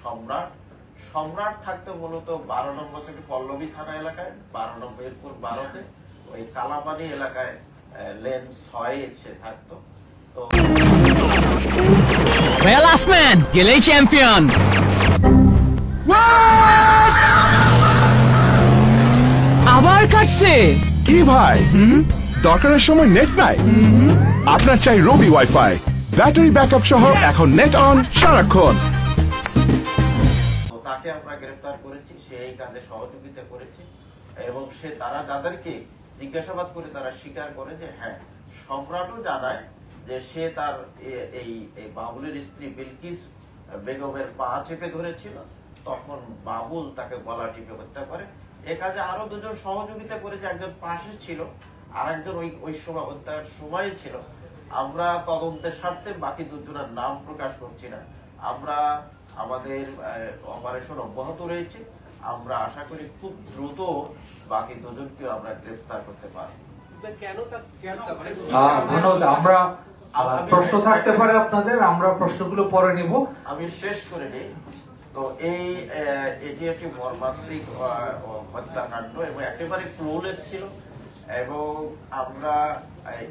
সম্রাট। সম্রাট থাকতো মূলত 12 নম্বর সেক্টর পল্লবী থানা এলাকায়, 12 নম্বর এরপর 12তে ওই কালাপানি এলাকায় লেন 6 সে থাকতো। তো last man গেলেই চ্যাম্পিয়ন। আবার কাটছে কি ভাই? দরকারের সময় নেট নাই? আপনার চাই রবি ওয়াইফাই, ব্যাটারি ব্যাকআপ সহ এখন নেট অন সারাক্ষণ। তাকে আমরা গ্রেফতার করেছি, সে এই কাজে সহযোগিতা করেছে এবং সে তারা যাদেরকে জিজ্ঞাসাবাদ করে তারা স্বীকার করে যে হ্যাঁ, সম্রাটও জানায় যে সে তার এই বাবুলের স্ত্রী বিলকিস বেগমের পা চেপে ধরেছিল, তখন বাবুল তাকে গলা টিপে হত্যা করে। এ কাজে আরো দুজন সহযোগিতা করেছে, একজন পাশে ছিল আর একজন ওই সময় হত্যার সময় ছিল। আমরা তদন্তের স্বার্থে বাকি দুজনের নাম প্রকাশ করছি না। আমরা আমাদের অপারেশন অব্যাহত রয়েছে, আমরা আশা করি খুব দ্রুত বাকি দুজনকে আমরা গ্রেফতার করতে পারব। ধন্যবাদ। আমরা প্রশ্ন থাকতে পারে আপনাদের, আমরা প্রশ্নগুলো পরে নিব। আমি শেষ করে নিই। তো এটি একটি মর্মান্তিক হত্যাকাণ্ড এবং একেবারে ক্লুলেস ছিল এবং আমরা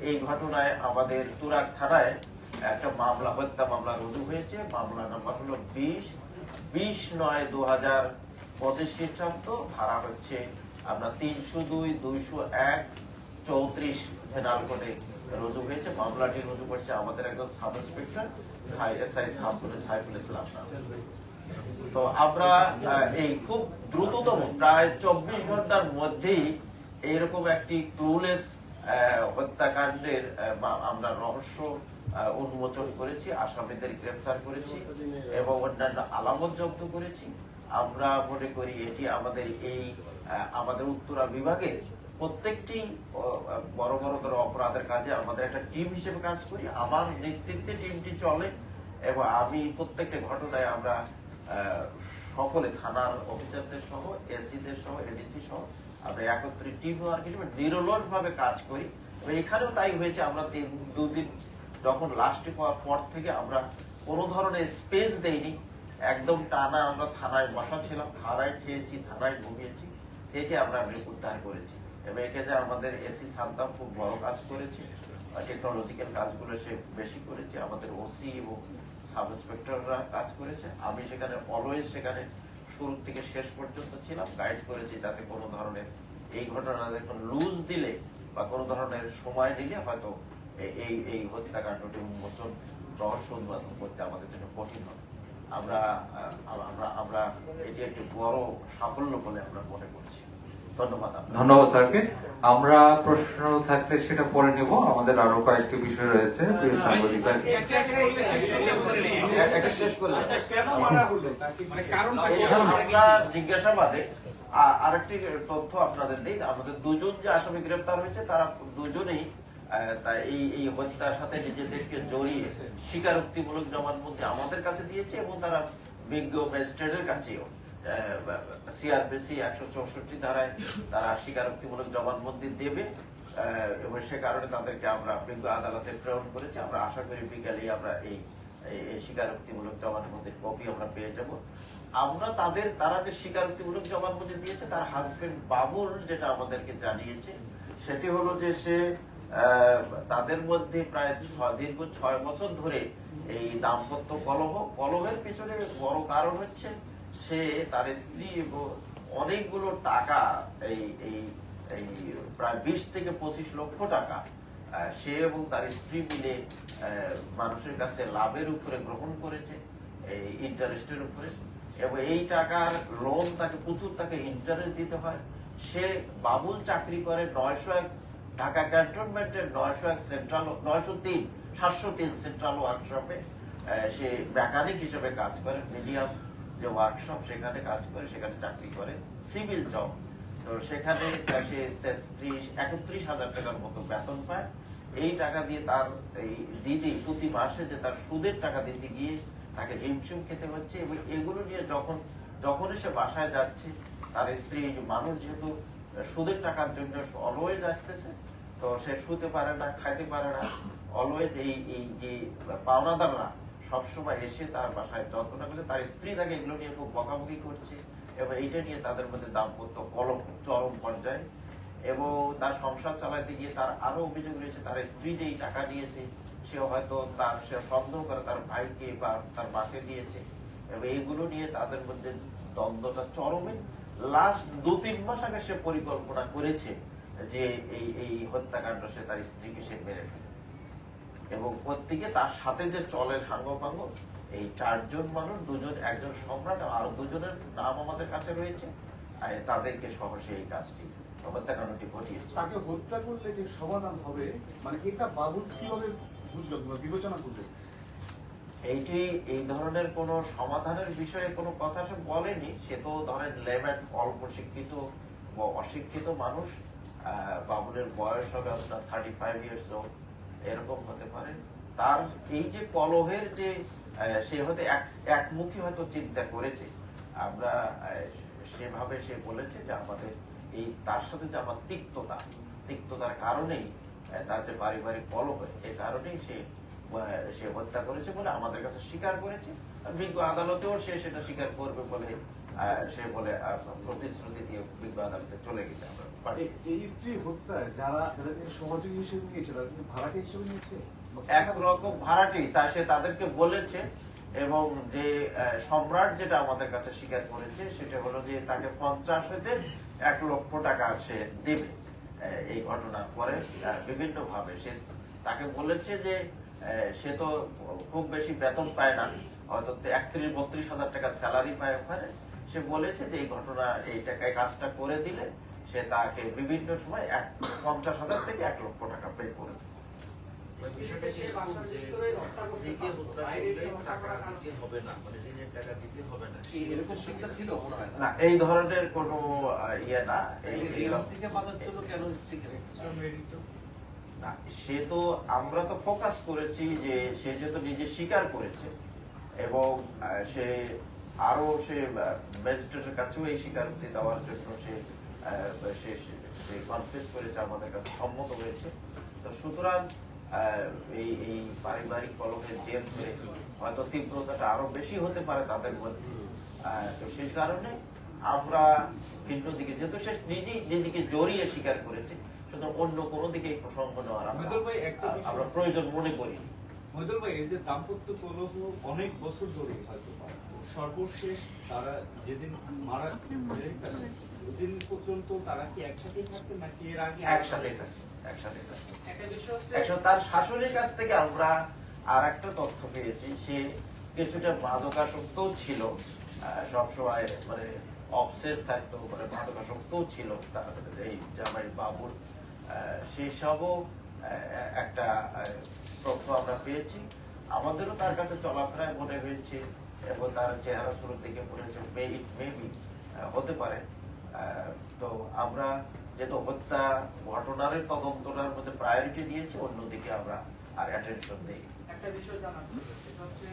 এই ঘটনায় আমাদের তুরাগ থানায় একটা মামলা, হত্যা মামলা রুজু হয়েছে। মামলা নাম্বার হলো 20/9/2025 খ্রিস্টাব্দ, ধারা হচ্ছে আমরা 302/201/34 ভেনাল কোডে রুজু হয়েছে। মামলাটি রুজু করছে আমাদের একজন sub inspector SI Saiful Islam. তো আমরা এই খুব দ্রুততম প্রায় 24 ঘন্টার মধ্যেই এইরকম একটি ক্লুলেস হত্যাকাণ্ডের আমরা রহস্য উন্মোচন করেছি, আসামিদের গ্রেফতার করেছি এবং অন্যান্য আলামত জব্দ করেছি। আমরা মনে করি এটি আমাদের উত্তরা বিভাগের প্রত্যেকটি বড় বড় অপরাধের কাজে আমাদের একটা টিম হিসেবে কাজ করি। আমার নেতৃত্বে টিমটি চলে এবং আমি প্রত্যেকটা ঘটনায় আমরা সকলে থানার অফিসারদের সহ, এসিদের সহ, এডিসি সহ আমরা একত্রিত টিম ওয়ার্ক হিসেবে নিরলস ভাবে কাজ করি। এখানেও তাই হয়েছে। আমরা 2 দিন যখন লাস্টে পাওয়ার পর থেকে আমরা কোনো ধরনের স্পেস দেইনি, একদম টানা আমরা থানায় বসা ছিলাম, থানায় খেয়েছি, থানায় ঘুমিয়েছি, থেকে আমরা উদ্ধার করেছি। এবং একে যে আমাদের এসি সাদ্দাম খুব বড় কাজ করেছে, টেকনোলজিক্যাল কাজগুলো সে বেশি করেছে, আমাদের ওসি এবং সাব ইন্সপেক্টররা কাজ করেছে। আমি সেখানে অলওয়েজ সেখানে শুরু থেকে শেষ পর্যন্ত ছিলাম, গাইড করেছি যাতে কোনো ধরনের এই ঘটনা দেখুন লুজ দিলে বা কোনো ধরনের সময় নিলে হয়তো এই হত্যাকাণ্ডটি উন্মোচন রহস্য উন্মোচন করতে আমাদের জন্য কঠিন হবে। আমরা এটি একটি বড় সাফল্য বলে আমরা মনে করছি। ধন্যবাদ। ধন্যবাদ স্যারকে। আমরা প্রশ্ন থাকলে সেটা পরে নেব, আমাদের আরো কয়েকটি বিষয় রয়েছে। জিজ্ঞাসাবাদে আরেকটি তথ্য আপনাদের দিই, আমাদের দুজন যে আসামি গ্রেফতার হয়েছে তারা দুজনেই এই হত্যার সাথে নিজেদেরকে জড়িয়ে স্বীকারোক্তিমূলক জবানবন্দি আমাদের কাছে দিয়েছে এবং তারা বিজ্ঞ ম্যাজিস্ট্রেটের কাছেও সিআরপিসি 164 ধারায় তারা স্বীকারোক্তিমূলক জবানবন্দি দেবে এবং সে কারণে তাদেরকে আমরা বিজ্ঞ আদালতে প্রেরণ করেছি। আমরা আশা করি বিকালে আমরা এই স্বীকারোক্তিমূলক জবানবন্দির কপি আমরা পেয়ে যাব। আমরা তারা যে স্বীকারোক্তিমূলক জবানবন্দি দিয়েছে তার হাজবেন্ড বাবুল যেটা আমাদেরকে জানিয়েছে সেটি হলো যে সে তাদের মধ্যে প্রায় দীর্ঘ 6 বছর ধরে এই দাম্পত্য কলহের পিছনে বড় কারণ হচ্ছে সে তার স্ত্রী এবং অনেকগুলো টাকা এই প্রায় 20 থেকে 25 লক্ষ টাকা সে এবং তার স্ত্রী মিলে মানুষের কাছে লাভের উপরে গ্রহণ করেছে, এই ইন্টারেস্টের উপরে, এবং এই টাকার লোন তাকে প্রচুর তাকে ইন্টারেস্ট দিতে হয়। সে বাবুল চাকরি করে 901 ঢাকা ক্যান্টনমেন্টের 901 সেন্ট্রাল 703 সেন্ট্রাল ওয়ার্কশপে সে মেকানিক হিসেবে কাজ করে, মিডিয়াম যে ওয়ার্কশপ সেখানে কাজ করে, সেখানে চাকরি করে, সিভিল জব। তো সেখানে সে 31,000 টাকার মতো বেতন পায়। এই টাকা দিয়ে তার এই দিদি প্রতি মাসে যে তার সুদের টাকা দিতে গিয়ে তাকে হিমশিম খেতে হচ্ছে এবং এগুলো নিয়ে যখনই সে বাসায় যাচ্ছে তার স্ত্রী মানুষ যেহেতু সুদের টাকার জন্য অলওয়েজ আসতেছে, তো সে শুতে পারে না, খাইতে পারে না, অলওয়েজ এই যে পাওনাদাররা সবসময় এসে তার বাসায় যন্ত্রণা করছে, তার স্ত্রী তাকে এগুলো নিয়ে খুব বকাবকি করছে এবং এইটা নিয়ে তাদের মধ্যে দাম্পত্য কলহ চরম পর্যায়ে। এবং তার সংসার চালাতে গিয়ে তার আরো অভিযোগ রয়েছে, তার স্ত্রী যেই টাকা নিয়েছে সে হয়তো সে সন্দেহ করে তার ভাইকে বা তার মাকে দিয়েছে, এবং এইগুলো নিয়ে তাদের মধ্যে দ্বন্দ্বটা চরমে। লাস্ট 2-3 মাস আগে সে পরিকল্পনা করেছে যে এই হত্যাকাণ্ড সে তার স্ত্রীকে সে মেরে ফেলে। এবং প্রত্যেকে তার সাথে যে চলে সাঙ্গপাঙ্গ, এই 4 জন মানুষ, 2 একজন সম্রাট, আরো 2 জনের নাম আমাদের কাছে রয়েছে, তাদেরকে সহ সে এই কাজটি হত্যাকাণ্ডটি ঘটিয়েছে। তাকে হত্যা করলে যে সমাধান হবে, মানে এটা বাবুল কিভাবে বুঝলো বা বিবেচনা করবে? এইটি এই ধরনের কোন সমাধানের বিষয়ে কোনো কথা সে বলেনি। সে তো ধরেন লেম্যান, অল্প শিক্ষিত বা অশিক্ষিত মানুষ। বাবুলের বয়স হবে আপনার 35 ইয়ার্স ওল্ড, এরকম হতে পারে। তার এই যে কলহের যে সে হয়তো একমুখী হয়তো চিন্তা করেছে, আমরা সেভাবে সে বলেছে যে আমাদের এই তার সাথে যে আমার তিক্ততার কারণেই তার যে পারিবারিক কলহ, এই কারণেই সে হত্যা করেছে বলে আমাদের কাছে স্বীকার করেছে। বিজ্ঞ আদালতেও সে সেটা স্বীকার করবে বলে সে বলে প্রতিশ্রুতি দিয়ে বিজ্ঞ আদালতে চলে গেছে। এই স্ত্রী হত্যায় যারা সহযোগী হিসেবে নিয়েছে, তারা কিন্তু ভাড়াটে হিসেবে নিয়েছে, একরকম ভাড়াটি তা সে তাদেরকে বলেছে। এবং যে সম্রাট যেটা আমাদের কাছে স্বীকার করেছে সেটা হলো যে তাকে 50 হতে 1 লক্ষ টাকা সে দেবে এই ঘটনার পরে। বিভিন্ন ভাবে সে তাকে বলেছে যে সে তো খুব বেশি বেতন পায় না, হয়তো 31-32 হাজার টাকা স্যালারি পায় ওখানে। সে বলেছে যে এই ঘটনা এই টাকায় কাজটা করে দিলে সে তাকে বিভিন্ন সময় 50,000 থেকে 1 লক্ষ টাকা পে করে দেবে। না, এই ধরনের কোনো ইয়ে না। না, সে তো আমরা তো ফোকাস করেছি যে সে যেহেতু নিজে স্বীকার করেছে এবং সে আরো সে ম্যাজিস্ট্রেটের কাছেও এই স্বীকারোক্তি দেওয়ার জন্য সে কনফেস করেছে, আমাদের কাছে সম্মত হয়েছে। তো সুতরাং এই পারিবারিক কলহের জের ধরে হয়তো তীব্রতাটা আরো বেশি হতে পারে তাদের মধ্যে। তো সেই কারণে আমরা ভিন্ন দিকে, যেহেতু সে নিজেকে জড়িয়ে স্বীকার করেছে, সুতরাং অন্য কোনো দিকে এই প্রসঙ্গ নেওয়ার আমরা প্রয়োজন মনে করি। মহিদুল ভাই, এই যে দাম্পত্য কলহ অনেক বছর ধরে হয়তো সর্বশেষ তারা যেদিন মারা ওদিন পর্যন্ত তারা কি একসাথেই থাকতেন নাকি এর আগে? একসাথে তার শাশুড়ির কাছ থেকে আমরা আর একটা তথ্য পেয়েছি, সে কিছুটা মাদকাসক্তও ছিল, সবসময় মানে অবসেস থাকতো, মানে মাদকাসক্তও ছিল এই জামাই বাবুল। সেসবও একটা তথ্য আমরা পেয়েছি। আমাদেরও তার কাছে চলাফেরায় মনে হয়েছে এবং তার চেহারা শুরুর দিকে মনে হয়েছে মেবি হতে পারে। তো আমরা যেহেতু হত্যা ঘটনার তদন্তটার মধ্যে প্রায়োরিটি দিয়েছি, অন্যদিকে আমরা আর অ্যাটেনশন দেই। একটা বিষয় জানার ছিল, সেটা হচ্ছে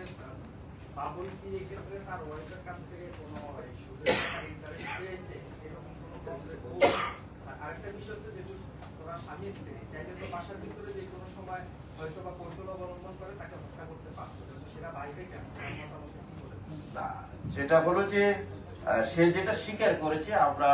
বাবুল কি এক্ষেত্রে তার ওয়াইফের কাছ থেকে কোনো সুদের ইন্টারেস্ট পেয়েছে এরকম কোনো প্রবলেম? আরেকটা বিষয় হচ্ছে, যেহেতু ওরা স্বামী স্ত্রী, চাইলে তো বাসার ভিতরে যে কোনো সময় হয়তো বা কৌশল অবলম্বন করে তাকে হত্যা করতে পারতো, সেটা বাইরে কেন? না, যেটা হলো যে সে যেটা স্বীকার করেছে, আমরা